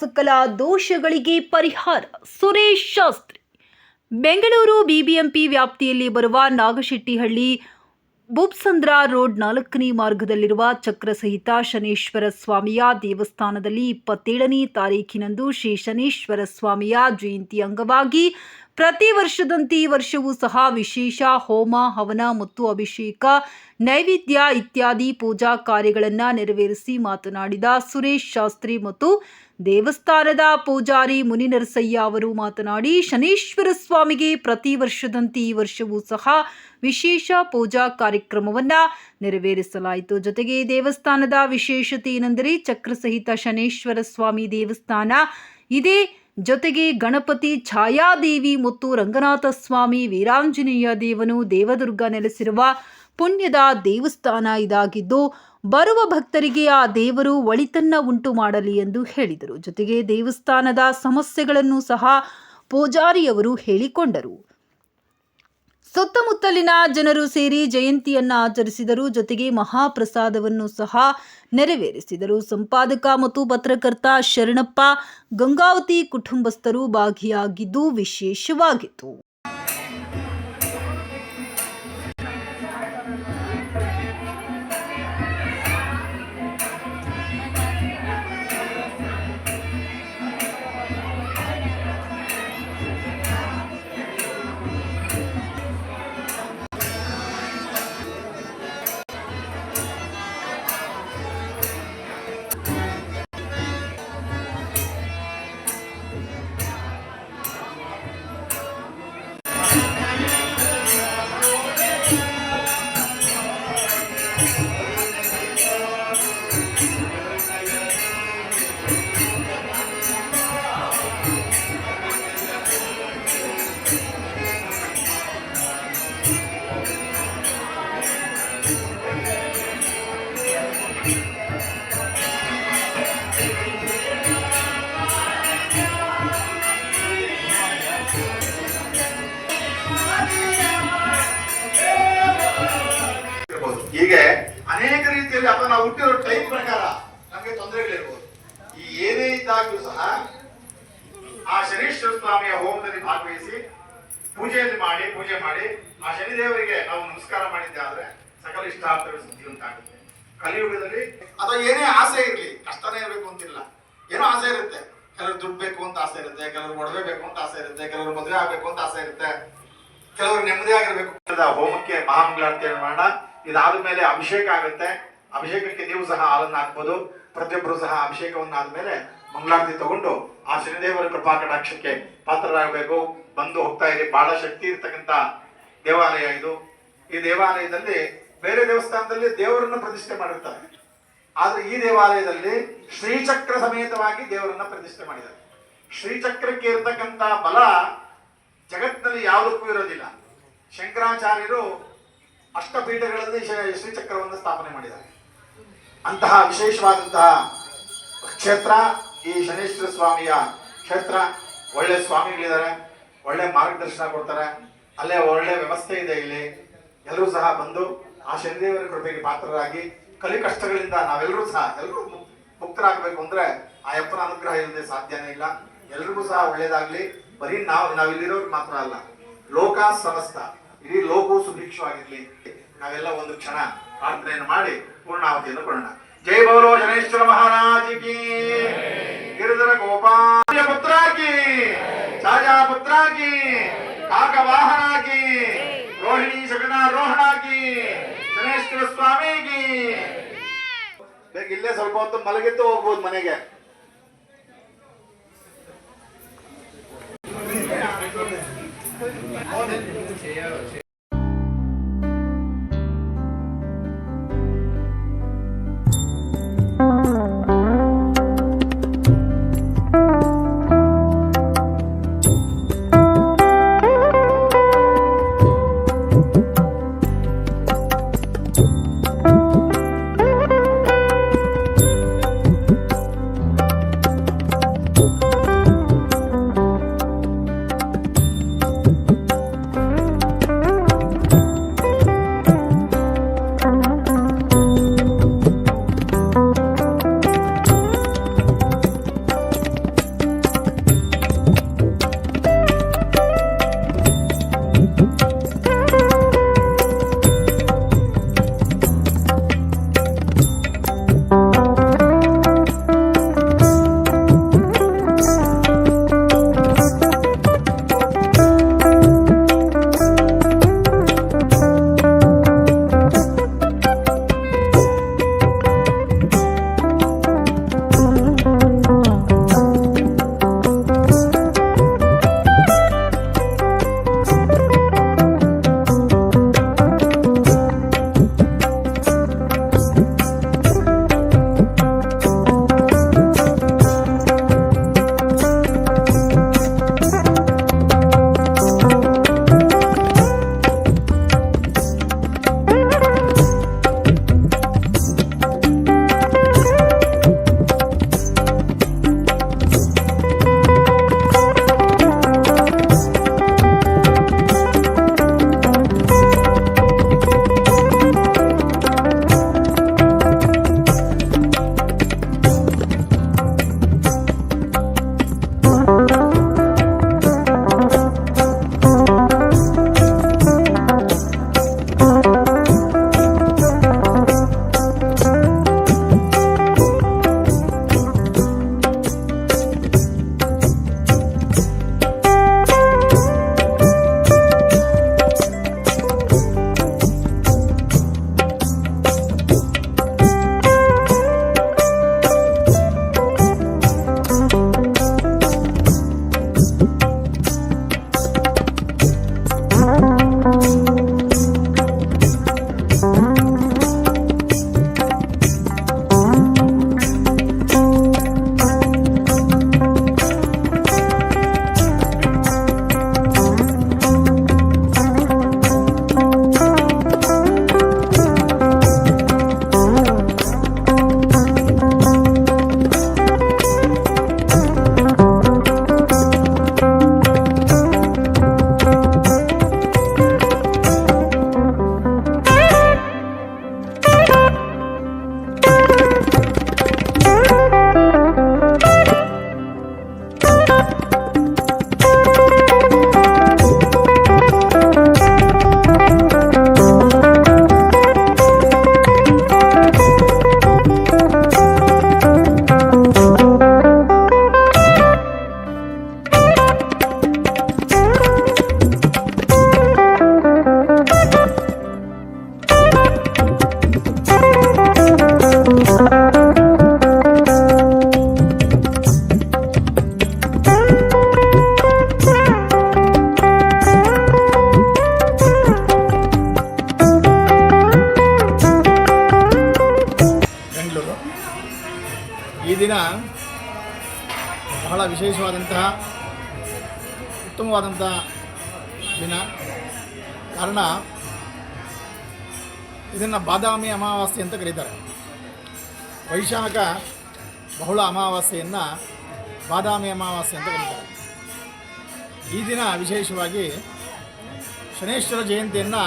ಸಕಲ ದೋಷಗಳಿಗೆ ಪರಿಹಾರ. ಸುರೇಶ್ ಶಾಸ್ತ್ರಿ, ಬೆಂಗಳೂರು ಬಿಬಿಎಂಪಿ ವ್ಯಾಪ್ತಿಯಲ್ಲಿ ಬರುವ ನಾಗಶೆಟ್ಟಿಹಳ್ಳಿ ಬುಬ್ಸಂದ್ರ ರೋಡ್ 4ನೇ ಮಾರ್ಗದಲ್ಲಿರುವ ಚಕ್ರಸಹಿತ ಶನೇಶ್ವರ ಸ್ವಾಮಿಯ ದೇವಸ್ಥಾನದಲ್ಲಿ 27ನೇ ತಾರೀಖಿನಂದು ಶ್ರೀ ಶನೇಶ್ವರ ಸ್ವಾಮಿಯ ಜಯಂತಿ ಅಂಗವಾಗಿ ಪ್ರತಿ ವರ್ಷದಂತೆ ಈ ವರ್ಷವೂ ಸಹ ವಿಶೇಷ ಹೋಮ, ಹವನ ಮತ್ತು ಅಭಿಷೇಕ, ನೈವೇದ್ಯ ಇತ್ಯಾದಿ ಪೂಜಾ ಕಾರ್ಯಗಳನ್ನು ನೆರವೇರಿಸಿ ಮಾತನಾಡಿದ ಸುರೇಶ್ ಶಾಸ್ತ್ರಿ ಮತ್ತು ದೇವಸ್ಥಾನದ ಪೂಜಾರಿ ಮುನಿನರಸಯ್ಯ ಅವರು ಮಾತನಾಡಿ, ಶನೇಶ್ವರ ಸ್ವಾಮಿಗೆ ಪ್ರತಿ ವರ್ಷದಂತೆ ಈ ವರ್ಷವೂ ಸಹ ವಿಶೇಷ ಪೂಜಾ ಕಾರ್ಯಕ್ರಮವನ್ನು ನೆರವೇರಿಸಲಾಯಿತು. ಜೊತೆಗೆ ದೇವಸ್ಥಾನದ ವಿಶೇಷತೆ ಏನೆಂದರೆ ಚಕ್ರಸಹಿತ ಶನೇಶ್ವರ ಸ್ವಾಮಿ ದೇವಸ್ಥಾನ ಇದೆ. ಜೊತೆಗೆ ಗಣಪತಿ, ಛಾಯಾದೇವಿ ಮತ್ತು ರಂಗನಾಥ ಸ್ವಾಮಿ, ವೀರಾಂಜನೇಯ ದೇವನು, ದೇವದುರ್ಗ ನೆಲೆಸಿರುವ ಪುಣ್ಯದ ದೇವಸ್ಥಾನ ಇದಾಗಿದ್ದು ಬರುವ ಭಕ್ತರಿಗೆ ಆ ದೇವರು ಒಳಿತನ್ನ ಉಂಟು ಮಾಡಲಿ ಎಂದು ಹೇಳಿದರು. ಜೊತೆಗೆ ದೇವಸ್ಥಾನದ ಸಮಸ್ಯೆಗಳನ್ನು ಸಹ ಪೂಜಾರಿಯವರು ಹೇಳಿಕೊಂಡರು. ಸುತ್ತಮುತ್ತಲಿನ ಜನರು ಸೇರಿ ಜಯಂತಿಯನ್ನು ಆಚರಿಸಿದರು. ಜೊತೆಗೆ ಮಹಾಪ್ರಸಾದವನ್ನು ಸಹ ನೆರವೇರಿಸಿದರು. ಸಂಪಾದಕ ಮತ್ತು ಪತ್ರಕರ್ತ ಶರಣಪ್ಪ, ಗಂಗಾವತಿ ಕುಟುಂಬಸ್ಥರು ಭಾಗಿಯಾಗಿದ್ದು ವಿಶೇಷವಾಗಿತ್ತು. ಹೀಗೆ ಅನೇಕ ರೀತಿಯಲ್ಲಿ ಅಥವಾ ನಾವು ಹುಟ್ಟಿರೋ ಟೈಪ್ ಪ್ರಕಾರ ನಮಗೆ ತೊಂದರೆಗಳಿರ್ಬೋದು. ಈ ಏನೇ ಇದ್ದಾಗ್ಲೂ ಸಹ ಆ ಶನೇಶ್ವರ ಸ್ವಾಮಿಯ ಹೋಮದಲ್ಲಿ ಭಾಗವಹಿಸಿ ಪೂಜೆ ಮಾಡಿ ಆ ಶನಿದೇವರಿಗೆ ನಾವು ನಮಸ್ಕಾರ ಮಾಡಿದ್ದೆ ಆದ್ರೆ ಸಕಲ ಇಷ್ಟಾರ್ಥಗಳು ಸಿದ್ಧಿ ಉಂಟಾಗುತ್ತೆ. ಕಲಿಯುಗದಲ್ಲಿ ಅಥವಾ ಏನೇ ಆಸೆ ಇರಲಿ, ಕಷ್ಟನೇ ಇರಬೇಕು ಅಂತಿಲ್ಲ, ಏನೋ ಆಸೆ ಇರುತ್ತೆ. ಕೆಲವರು ದುಡ್ಡು ಬೇಕು ಅಂತ ಆಸೆ ಇರುತ್ತೆ, ಕೆಲವರು ಒಡವೆ ಬೇಕು ಅಂತ ಆಸೆ ಇರುತ್ತೆ, ಕೆಲವರು ಮದುವೆ ಆಗ್ಬೇಕು ಅಂತ ಆಸೆ ಇರುತ್ತೆ, ಕೆಲವರು ನೆಮ್ಮದಿ ಆಗಿರ್ಬೇಕು. ಹೋಮಕ್ಕೆ ಮಹಾಮಂಗಳಾರತಿ ಮಾಡೋಣ. ಇದಾದ ಮೇಲೆ ಅಭಿಷೇಕ ಆಗುತ್ತೆ. ಅಭಿಷೇಕಕ್ಕೆ ನೀವು ಸಹ ಹಾಲನ್ನು ಹಾಕ್ಬೋದು. ಪ್ರತಿಯೊಬ್ಬರು ಸಹ ಅಭಿಷೇಕವನ್ನು ಆದ್ಮೇಲೆ ಮಂಗಳಾರತಿ ತಗೊಂಡು ಆ ಶನಿದೇವರ ಕೃಪಾ ಕಟಾಕ್ಷಕ್ಕೆ ಪಾತ್ರರಾಗಬೇಕು. ಬಂದು ಹೋಗ್ತಾ ಇರಿ. ಬಹಳ ಶಕ್ತಿ ಇರ್ತಕ್ಕಂಥ ದೇವಾಲಯ ಇದು. ಈ ದೇವಾಲಯದಲ್ಲಿ ಬೇರೆ ದೇವಸ್ಥಾನದಲ್ಲಿ ದೇವರನ್ನ ಪ್ರತಿಷ್ಠೆ ಮಾಡಿರ್ತಾರೆ, ಆದ್ರೆ ಈ ದೇವಾಲಯದಲ್ಲಿ ಶ್ರೀಚಕ್ರ ಸಮೇತವಾಗಿ ದೇವರನ್ನ ಪ್ರತಿಷ್ಠೆ ಮಾಡಿದ್ದಾರೆ. ಶ್ರೀಚಕ್ರಕ್ಕೆ ಇರತಕ್ಕಂತ ಬಲ ಜಗತ್ತಿನಲ್ಲಿ ಯಾವುದಕ್ಕೂ ಇರೋದಿಲ್ಲ. ಶಂಕರಾಚಾರ್ಯರು ಅಷ್ಟಪೀಠಗಳಲ್ಲಿ ಶ್ರೀಚಕ್ರವನ್ನು ಸ್ಥಾಪನೆ ಮಾಡಿದ್ದಾರೆ. ಅಂತಹ ವಿಶೇಷವಾದಂತಹ ಕ್ಷೇತ್ರ ಈ ಶನೇಶ್ವರ ಸ್ವಾಮಿಯ ಕ್ಷೇತ್ರ. ಒಳ್ಳೆ ಸ್ವಾಮಿಗಳಿದ್ದಾರೆ, ಒಳ್ಳೆ ಮಾರ್ಗದರ್ಶನ ಕೊಡ್ತಾರೆ, ಅಲ್ಲೇ ಒಳ್ಳೆ ವ್ಯವಸ್ಥೆ ಇದೆ. ಇಲ್ಲಿ ಎಲ್ಲರೂ ಸಹ ಬಂದು ಆ ಶನಿದೇವರ ಕೃಪೆಗೆ ಪಾತ್ರರಾಗಿ ಕಲಿ ಕಷ್ಟಗಳಿಂದ ನಾವೆಲ್ಲರೂ ಸಹ ಎಲ್ಲರೂ ಮುಕ್ತರಾಗಬೇಕು ಅಂದ್ರೆ ಆ ಯಪ್ಪನ ಅನುಗ್ರಹ ಇಲ್ಲದೆ ಸಾಧ್ಯನೇ ಇಲ್ಲ. ಎಲ್ರಿಗೂ ಸಹ ಒಳ್ಳೇದಾಗ್ಲಿ. ಬರೀ ನಾವಿಲ್ಲಿರೋರು ಮಾತ್ರ ಅಲ್ಲ, ಲೋಕ ಸಮಸ್ತ ಇಡೀ ಲೋಕವು ಸುಭಿಕ್ಷವಾಗಿರ್ಲಿ. ನಾವೆಲ್ಲ ಒಂದು ಕ್ಷಣ ಪ್ರಾರ್ಥನೆಯನ್ನು ಮಾಡಿ ಪೂರ್ಣಾವತಿಯನ್ನು ಕೊಡೋಣ. ಜೈ ಬೋಲೋ ಶನೇಶ್ವರ ಮಹಾರಾಜ್ ಕಿ, ಗಿರಿಧರ ಗೋಪಾಲ ಪುತ್ರ ಕಿ, ಛಾಯಾ ಪುತ್ರ ಕಿ, ಕಾಕ ವಾಹನ ಕಿ, ರೋಹಿಣಿ ಶಗನ ರೋಹಣ ಕಿ, ಶನೇಶ್ವರ ಸ್ವಾಮಿ ಕಿ. ಬೇಗ ಇಲ್ಲೇ ಸ್ವಲ್ಪ ಹೊತ್ತು ಮಲಗಿದ್ದು ಹೋಗ್ಬೋದು ಮನೆಗೆ. ಬಹಳ ವಿಶೇಷವಾದಂತಹ ಉತ್ತಮವಾದಂಥ ದಿನ. ಕಾರಣ ಇದನ್ನು ಬಾದಾಮಿ ಅಮಾವಾಸ್ಯೆ ಅಂತ ಕರೀತಾರೆ. ವೈಶಾಖ ಬಹುಳ ಅಮಾವಾಸ್ಯೆಯನ್ನು ಬಾದಾಮಿ ಅಮಾವಾಸ್ಯೆ ಅಂತ ಕರೀತಾರೆ. ಈ ದಿನ ವಿಶೇಷವಾಗಿ ಶನೇಶ್ವರ ಜಯಂತಿಯನ್ನು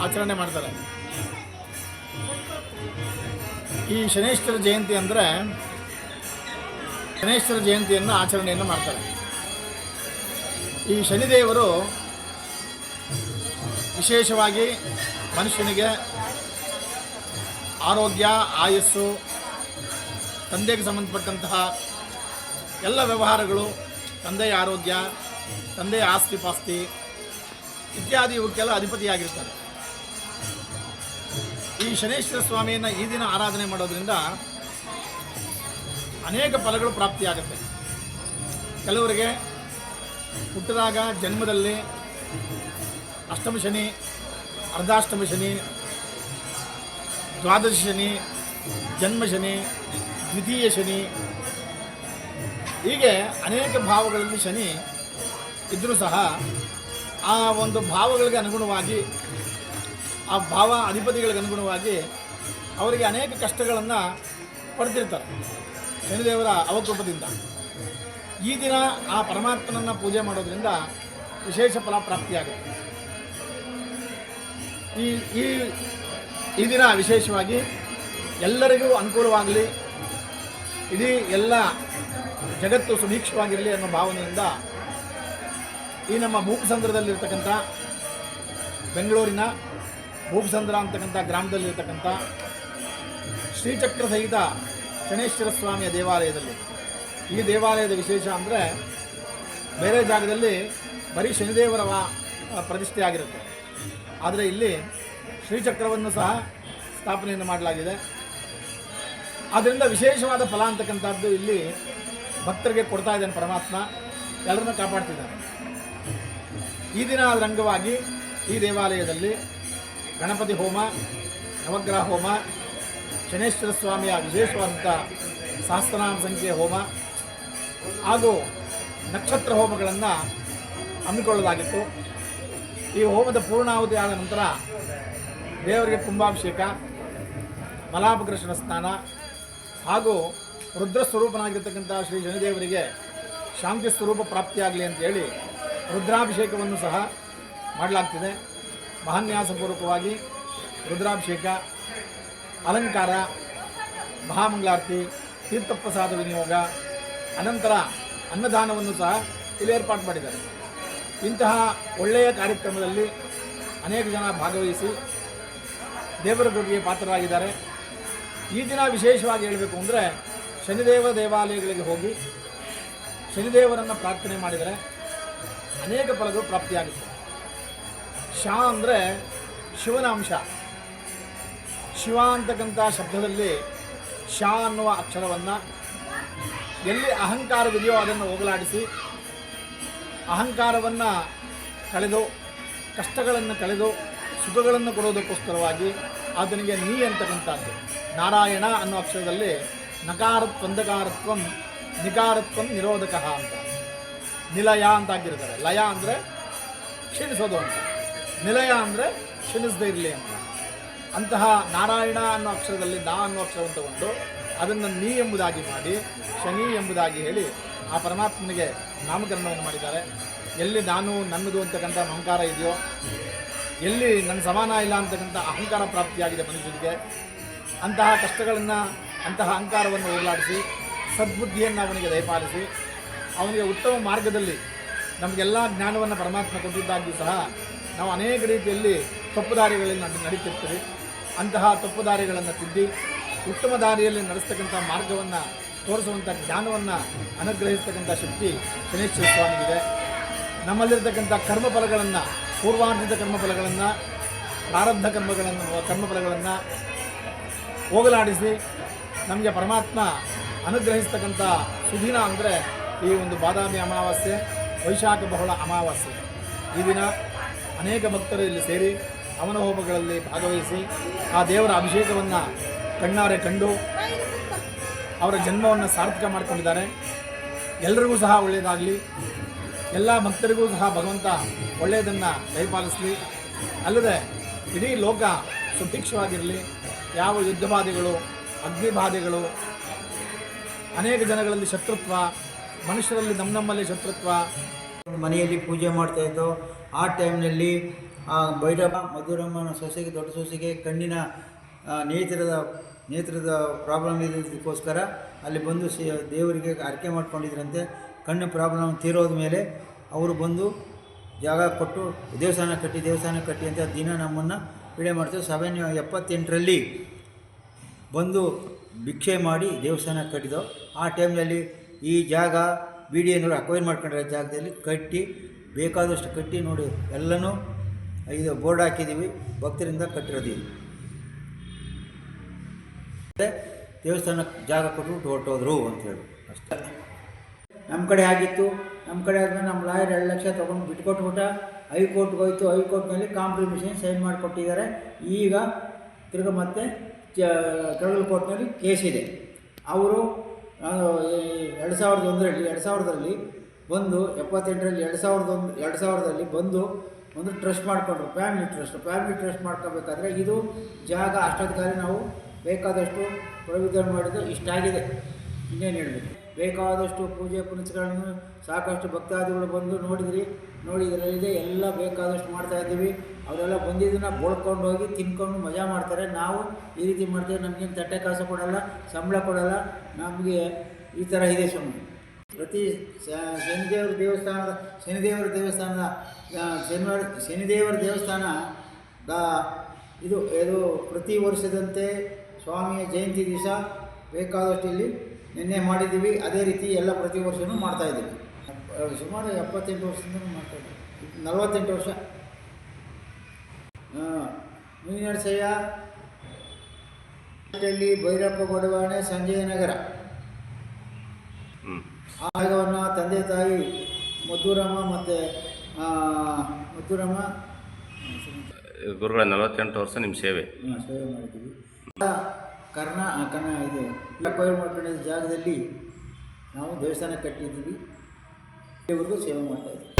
ಆಚರಣೆ ಮಾಡ್ತಾರೆ. ಈ ಶನೇಶ್ವರ ಜಯಂತಿ ಅಂದರೆ ಶನೇಶ್ವರ ಜಯಂತಿಯನ್ನು ಆಚರಣೆಯನ್ನು ಮಾಡ್ತಾರೆ. ಈ ಶನಿದೇವರು ವಿಶೇಷವಾಗಿ ಮನುಷ್ಯನಿಗೆ ಆರೋಗ್ಯ, ಆಯಸ್ಸು, ತಂದೆಗೆ ಸಂಬಂಧಪಟ್ಟಂತಹ ಎಲ್ಲ ವ್ಯವಹಾರಗಳು, ತಂದೆಯ ಆರೋಗ್ಯ, ತಂದೆಯ ಆಸ್ತಿ ಪಾಸ್ತಿ ಇತ್ಯಾದಿ ಇವಕ್ಕೆಲ್ಲ ಅಧಿಪತಿಯಾಗಿರ್ತಾರೆ. ಈ ಶನೇಶ್ವರ ಸ್ವಾಮಿಯನ್ನು ಈ ದಿನ ಆರಾಧನೆ ಮಾಡೋದ್ರಿಂದ ಅನೇಕ ಫಲಗಳು ಪ್ರಾಪ್ತಿಯಾಗುತ್ತೆ. ಕೆಲವರಿಗೆ ಹುಟ್ಟಿದಾಗ ಜನ್ಮದಲ್ಲಿ ಅಷ್ಟಮ ಶನಿ, ಅರ್ಧಾಷ್ಟಮ ಶನಿ, ದ್ವಾದಶ ಶನಿ, ಜನ್ಮ ಶನಿ, ದ್ವಿತೀಯ ಶನಿ, ಹೀಗೆ ಅನೇಕ ಭಾವಗಳಲ್ಲಿ ಶನಿ ಇದ್ದರೂ ಸಹ ಆ ಒಂದು ಭಾವಗಳಿಗೆ ಅನುಗುಣವಾಗಿ, ಆ ಭಾವ ಅಧಿಪತಿಗಳಿಗೆ ಅನುಗುಣವಾಗಿ ಅವರಿಗೆ ಅನೇಕ ಕಷ್ಟಗಳನ್ನು ಪಡೆದಿರ್ತಾರೆ ಶನಿದೇವರ ಅವಕೃಪದಿಂದ. ಈ ದಿನ ಆ ಪರಮಾತ್ಮನನ್ನು ಪೂಜೆ ಮಾಡೋದ್ರಿಂದ ವಿಶೇಷ ಫಲ ಪ್ರಾಪ್ತಿಯಾಗುತ್ತೆ. ಈ ದಿನ ವಿಶೇಷವಾಗಿ ಎಲ್ಲರಿಗೂ ಅನುಕೂಲವಾಗಲಿ, ಇಡೀ ಎಲ್ಲ ಜಗತ್ತು ಸುಭೀಕ್ಷವಾಗಿರಲಿ ಅನ್ನೋ ಭಾವನೆಯಿಂದ ಈ ನಮ್ಮ ಭೂಪಸಂದ್ರದಲ್ಲಿರ್ತಕ್ಕಂಥ, ಬೆಂಗಳೂರಿನ ಭೂಪಸಂದ್ರ ಅಂತಕ್ಕಂಥ ಗ್ರಾಮದಲ್ಲಿರ್ತಕ್ಕಂಥ ಶ್ರೀಚಕ್ರ ಸಹಿತ ಶನೇಶ್ವರ ಸ್ವಾಮಿಯ ದೇವಾಲಯದಲ್ಲಿ, ಈ ದೇವಾಲಯದ ವಿಶೇಷ ಅಂದರೆ ಬೇರೆ ಜಾಗದಲ್ಲಿ ಬರೀ ಶನಿದೇವರ ಪ್ರತಿಷ್ಠೆ ಆಗಿರುತ್ತೆ. ಆದರೆ ಇಲ್ಲಿ ಶ್ರೀಚಕ್ರವನ್ನು ಸಹ ಸ್ಥಾಪನೆಯನ್ನು ಮಾಡಲಾಗಿದೆ. ಆದ್ದರಿಂದ ವಿಶೇಷವಾದ ಫಲ ಅಂತಕ್ಕಂಥದ್ದು ಇಲ್ಲಿ ಭಕ್ತರಿಗೆ ಕೊಡ್ತಾ ಇದ್ದಾನೆ ಪರಮಾತ್ಮ, ಎಲ್ಲರನ್ನ ಕಾಪಾಡ್ತಿದ್ದಾನೆ. ಈ ದಿನ ಅದರ ಅಂಗವಾಗಿ ಈ ದೇವಾಲಯದಲ್ಲಿ ಗಣಪತಿ ಹೋಮ, ನವಗ್ರಹ ಹೋಮ, ಶನೇಶ್ವರ ಸ್ವಾಮಿಯ ವಿಶೇಷವಾದಂಥ ಸಹಸ್ರನಾಮ ಸಂಖ್ಯೆಯ ಹೋಮ ಹಾಗೂ ನಕ್ಷತ್ರ ಹೋಮಗಳನ್ನು ಹಮ್ಮಿಕೊಳ್ಳಲಾಗಿತ್ತು. ಈ ಹೋಮದ ಪೂರ್ಣಾಹುತಿ ಆದ ನಂತರ ದೇವರಿಗೆ ಕುಂಭಾಭಿಷೇಕ, ಮಲಾಪಕೃಷ್ಣ ಸ್ನಾನ ಹಾಗೂ ರುದ್ರ ಸ್ವರೂಪನಾಗಿರ್ತಕ್ಕಂಥ ಶ್ರೀ ಶನಿದೇವರಿಗೆ ಶಾಂತಿ ಸ್ವರೂಪ ಪ್ರಾಪ್ತಿಯಾಗಲಿ ಅಂತೇಳಿ ರುದ್ರಾಭಿಷೇಕವನ್ನು ಸಹ ಮಾಡಲಾಗ್ತಿದೆ. ಮಹಾನ್ಯಾಸಪೂರ್ವಕವಾಗಿ ರುದ್ರಾಭಿಷೇಕ, ಅಲಂಕಾರ, ಮಹಾಮಂಗಳಾರತಿ, ತೀರ್ಥಪ್ರಸಾದ ವಿನಿಯೋಗ, ಅನಂತರ ಅನ್ನದಾನವನ್ನು ಸಹ ಇಲ್ಲಿ ಏರ್ಪಾಡು ಮಾಡಿದ್ದಾರೆ. ಇಂತಹ ಒಳ್ಳೆಯ ಕಾರ್ಯಕ್ರಮದಲ್ಲಿ ಅನೇಕ ಜನ ಭಾಗವಹಿಸಿ ದೇವರ ಕೃಪೆಗೆ ಪಾತ್ರರಾಗಿದ್ದಾರೆ. ಈ ದಿನ ವಿಶೇಷವಾಗಿ ಹೇಳಬೇಕು ಅಂದರೆ ಶನಿದೇವ ದೇವಾಲಯಗಳಿಗೆ ಹೋಗಿ ಶನಿದೇವರನ್ನು ಪ್ರಾರ್ಥನೆ ಮಾಡಿದರೆ ಅನೇಕ ಫಲಗಳು ಪ್ರಾಪ್ತಿಯಾಗುತ್ತೆ. ಶಾ ಅಂದರೆ ಶಿವನ ಅಂಶ. ಶಿವ ಅಂತಕ್ಕಂಥ ಶಬ್ದದಲ್ಲಿ ಶಾ ಅನ್ನುವ ಅಕ್ಷರವನ್ನು ಎಲ್ಲಿ ಅಹಂಕಾರವಿದೆಯೋ ಅದನ್ನು ಹೋಗಲಾಡಿಸಿ ಅಹಂಕಾರವನ್ನು ಕಳೆದು ಕಷ್ಟಗಳನ್ನು ಕಳೆದು ಸುಖಗಳನ್ನು ಕೊಡೋದಕ್ಕೋಸ್ಕರವಾಗಿ ಆತನಿಗೆ ನೀ ಅಂತಕ್ಕಂಥದ್ದು ನಾರಾಯಣ ಅನ್ನೋ ಅಕ್ಷರದಲ್ಲಿ ನಕಾರತ್ವಂದಕಾರತ್ವಂ ನಿಕಾರತ್ವಂ ನಿರೋಧಕ ಅಂತ, ನಿಲಯ ಅಂತ ಆಗಿರ್ತಾರೆ. ಲಯ ಅಂದರೆ ಕ್ಷೀಣಿಸೋದು ಅಂತ, ನಿಲಯ ಅಂದರೆ ಕ್ಷೀಣಿಸದೇ ಇರಲಿ ಅಂತ. ಅಂತಹ ನಾರಾಯಣ ಅನ್ನೋ ಅಕ್ಷರದಲ್ಲಿ ನಾ ಅನ್ನೋ ಅಕ್ಷರವನ್ನು ತಗೊಂಡು ಅದನ್ನು ನೀ ಎಂಬುದಾಗಿ ಮಾಡಿ ಶನಿ ಎಂಬುದಾಗಿ ಹೇಳಿ ಆ ಪರಮಾತ್ಮನಿಗೆ ನಾಮಕರಣವನ್ನು ಮಾಡಿದ್ದಾರೆ. ಎಲ್ಲಿ ನಾನು ನನ್ನದು ಅಂತಕ್ಕಂಥ ಅಹಂಕಾರ ಇದೆಯೋ, ಎಲ್ಲಿ ನನ್ನ ಸಮಾನ ಇಲ್ಲ ಅಂತಕ್ಕಂಥ ಅಹಂಕಾರ ಪ್ರಾಪ್ತಿಯಾಗಿದೆ ಮನುಷ್ಯನಿಗೆ, ಅಂತಹ ಕಷ್ಟಗಳನ್ನು, ಅಂತಹ ಅಹಂಕಾರವನ್ನು ಹೋಗಲಾಡಿಸಿ ಸದ್ಬುದ್ಧಿಯನ್ನು ಅವನಿಗೆ ದಯಪಾಲಿಸಿ ಅವನಿಗೆ ಉತ್ತಮ ಮಾರ್ಗದಲ್ಲಿ ನಮಗೆಲ್ಲ ಜ್ಞಾನವನ್ನು ಪರಮಾತ್ಮ ಕೊಟ್ಟಿದ್ದಾಗಿಯೂ ಸಹ ನಾವು ಅನೇಕ ರೀತಿಯಲ್ಲಿ ತಪ್ಪು ದಾರಿಗಳಲ್ಲಿ ನಡೀತಿರ್ತೀವಿ. ಅಂತಹ ತಪ್ಪು ದಾರಿಗಳನ್ನು ತಿದ್ದಿ ಉತ್ತಮ ದಾರಿಯಲ್ಲಿ ನಡೆಸ್ತಕ್ಕಂಥ ಮಾರ್ಗವನ್ನು ತೋರಿಸುವಂಥ ಜ್ಞಾನವನ್ನು ಅನುಗ್ರಹಿಸ್ತಕ್ಕಂಥ ಶಕ್ತಿ ಶನೇಶ್ವರ ಸ್ವಾಮಿಗಿದೆ. ನಮ್ಮಲ್ಲಿರ್ತಕ್ಕಂಥ ಕರ್ಮಫಲಗಳನ್ನು, ಪೂರ್ವಾರ್ಜಿತ ಕರ್ಮಫಲಗಳನ್ನು, ಪ್ರಾರಬ್ಧ ಕರ್ಮಫಲಗಳನ್ನು ಹೋಗಲಾಡಿಸಿ ನಮಗೆ ಪರಮಾತ್ಮ ಅನುಗ್ರಹಿಸ್ತಕ್ಕಂಥ ಸುದಿನ ಅಂದರೆ ಈ ಒಂದು ಬಾದಾಮಿ ಅಮಾವಾಸ್ಯೆ, ವೈಶಾಖ ಬಹುಳ ಅಮಾವಾಸ್ಯೆ. ಈ ದಿನ ಅನೇಕ ಭಕ್ತರು ಇಲ್ಲಿ ಸೇರಿ ಹವನ ಹೋಮಗಳಲ್ಲಿ ಭಾಗವಹಿಸಿ ಆ ದೇವರ ಅಭಿಷೇಕವನ್ನು ಕಣ್ಣಾರೆ ಕಂಡು ಅವರ ಜನ್ಮವನ್ನು ಸಾರ್ಥಕ ಮಾಡಿಕೊಂಡಿದ್ದಾರೆ. ಎಲ್ಲರಿಗೂ ಸಹ ಒಳ್ಳೆಯದಾಗಲಿ. ಎಲ್ಲ ಭಕ್ತರಿಗೂ ಸಹ ಭಗವಂತ ಒಳ್ಳೆಯದನ್ನು ದಯಪಾಲಿಸಲಿ. ಅಲ್ಲದೆ ಇಡೀ ಲೋಕ ಸುಭಿಕ್ಷವಾಗಿರಲಿ. ಯಾವ ಯುದ್ಧ ಬಾಧೆಗಳು, ಅಗ್ನಿ ಬಾಧೆಗಳು, ಅನೇಕ ಜನಗಳಲ್ಲಿ ಶತ್ರುತ್ವ, ಮನುಷ್ಯರಲ್ಲಿ ನಮ್ಮಲ್ಲಿ ಶತ್ರುತ್ವ. ಮನೆಯಲ್ಲಿ ಪೂಜೆ ಮಾಡ್ತಾಯಿದ್ದೋ ಆ ಟೈಮ್ನಲ್ಲಿ ಭೈರವ ಮಧುರಮ್ಮನ ಸೊಸೆಗೆ, ದೊಡ್ಡ ಸೊಸೆಗೆ ಕಣ್ಣಿನ ನೇತ್ರದ ಪ್ರಾಬ್ಲಮ್ ಇರೋದಕ್ಕೋಸ್ಕರ ಅಲ್ಲಿ ಬಂದು ದೇವರಿಗೆ ಅರ್ಕೆ ಮಾಡ್ಕೊಂಡಿದ್ರಂತೆ. ಕಣ್ಣು ಪ್ರಾಬ್ಲಮ್ ತೀರೋದ ಮೇಲೆ ಅವರು ಬಂದು ಜಾಗ ಕೊಟ್ಟು ದೇವಸ್ಥಾನ ಕಟ್ಟಿ ಅಂತ ದಿನ ನಮ್ಮನ್ನು ಪೀಡೆ ಮಾಡ್ತಾರೆ. 1978ರಲ್ಲಿ ಬಂದು ಭಿಕ್ಷೆ ಮಾಡಿ ದೇವಸ್ಥಾನ ಕಟ್ಟಿದೋ. ಆ ಟೈಮ್ನಲ್ಲಿ ಈ ಜಾಗ BDA ಅಕ್ವೈರ್ ಮಾಡ್ಕೊಂಡಿರೋ ಜಾಗದಲ್ಲಿ ಕಟ್ಟಿ ಬೇಕಾದಷ್ಟು ಕಟ್ಟಿ ನೋಡಿ ಎಲ್ಲನೂ ಇದು ಬೋರ್ಡ್ ಹಾಕಿದ್ದೀವಿ. ಭಕ್ತರಿಂದ ಕಟ್ಟಿರೋದು ದೇವಸ್ಥಾನ ಜಾಗ ಕೊಟ್ಟು ಹೊರಟೋದ್ರು ಅಂತೇಳಿ ಅಷ್ಟೇ. ನಮ್ಮ ಕಡೆ ಆಗಿತ್ತು. ನಮ್ಮ ಕಡೆ ಆದಮೇಲೆ ನಮ್ಮ ಲಾಯರ್ 2 ಲಕ್ಷ ತೊಗೊಂಡು ಬಿಟ್ಕೊಟ್ಬಿಟ್ಟ. ಹೈಕೋರ್ಟ್ಗೆ ಹೋಯ್ತು. ಹೈಕೋರ್ಟ್ನಲ್ಲಿ ಕಾಂಪ್ರಿಮಿಷನ್ ಸೈನ್ ಮಾಡಿಕೊಟ್ಟಿದ್ದಾರೆ. ಈಗ ತಿರ್ಗಿ ಮತ್ತೆ ಟ್ರೈಬಲ್ ಕೋರ್ಟ್ನಲ್ಲಿ ಕೇಸಿದೆ. ಅವರು 2001ರಲ್ಲಿ ಬಂದು 78ರಲ್ಲಿ 2000ರಲ್ಲಿ ಬಂದು ಒಂದು ಟ್ರಸ್ಟ್ ಮಾಡಿಕೊಂಡ್ರು, ಫ್ಯಾಮಿಲಿ ಟ್ರಸ್ಟ್ ಮಾಡ್ಕೋಬೇಕಾದ್ರೆ ಇದು ಜಾಗ ಅಷ್ಟೊತ್ತಿಗಾರಿ ನಾವು ಬೇಕಾದಷ್ಟು ಪ್ರವಿಧಾನ ಮಾಡಿದ್ದು ಇಷ್ಟಾಗಿದೆ. ಇನ್ನೇನು ಹೇಳಬೇಕು, ಬೇಕಾದಷ್ಟು ಪೂಜೆ ಪುನಸ್ಕಾರಗಳನ್ನು ಸಾಕಷ್ಟು ಭಕ್ತಾದಿಗಳು ಬಂದು ನೋಡಿದ್ರಲ್ಲಿದೆ ಎಲ್ಲ ಬೇಕಾದಷ್ಟು ಮಾಡ್ತಾಯಿದ್ದೀವಿ. ಅವರೆಲ್ಲ ಬಂದಿದ್ದನ್ನು ಬೋಳ್ಕೊಂಡು ಹೋಗಿ ತಿನ್ಕೊಂಡು ಮಜಾ ಮಾಡ್ತಾರೆ. ನಾವು ಈ ರೀತಿ ಮಾಡ್ತೇವೆ. ನಮಗೇನು ತಟ್ಟೆ ಕಾಸು ಕೊಡೋಲ್ಲ, ಸಂಬಳ ಕೊಡೋಲ್ಲ. ನಮಗೆ ಈ ಥರ ಇದೆ ಸುಮ್ಮನೆ. ಪ್ರತಿ ಶನಿದೇವರ ದೇವಸ್ಥಾನದ ಇದು ಪ್ರತಿ ವರ್ಷದಂತೆ ಸ್ವಾಮಿಯ ಜಯಂತಿ ದಿವಸ ಬೇಕಾದಷ್ಟು ಇಲ್ಲಿ ನಿನ್ನೆ ಮಾಡಿದ್ದೀವಿ. ಅದೇ ರೀತಿ ಎಲ್ಲ ಪ್ರತಿ ವರ್ಷವೂ ಮಾಡ್ತಾಯಿದ್ದೀವಿ. ಸುಮಾರು 78 ವರ್ಷದಿಂದ ಮಾಡ್ತಾಯಿದ್ದೀವಿ. 48 ವರ್ಷ. ಮೀನರಸಯ್ಯ, ಭೈರಪ್ಪ ಬಡಾವಣೆ, ಸಂಜಯ ನಗರ. ಆ ಜಾಗವನ್ನು ತಂದೆ ತಾಯಿ ಮಧುರಮ್ಮ ಗುರುಗಳ 48 ವರ್ಷ ನಿಮ್ಮ ಸೇವೆ ಮಾಡಿದ್ದೀವಿ. ಇದು ಅಕ್ವೈರ್ ಮಾಡ್ಕೊಂಡಿದ್ದ ಜಾಗದಲ್ಲಿ ನಾವು ದೇವಸ್ಥಾನ ಕಟ್ಟಿದ್ದೀವಿ. ದೇವರಿಗೂ ಸೇವೆ ಮಾಡ್ತಾಯಿದ್ದೀವಿ.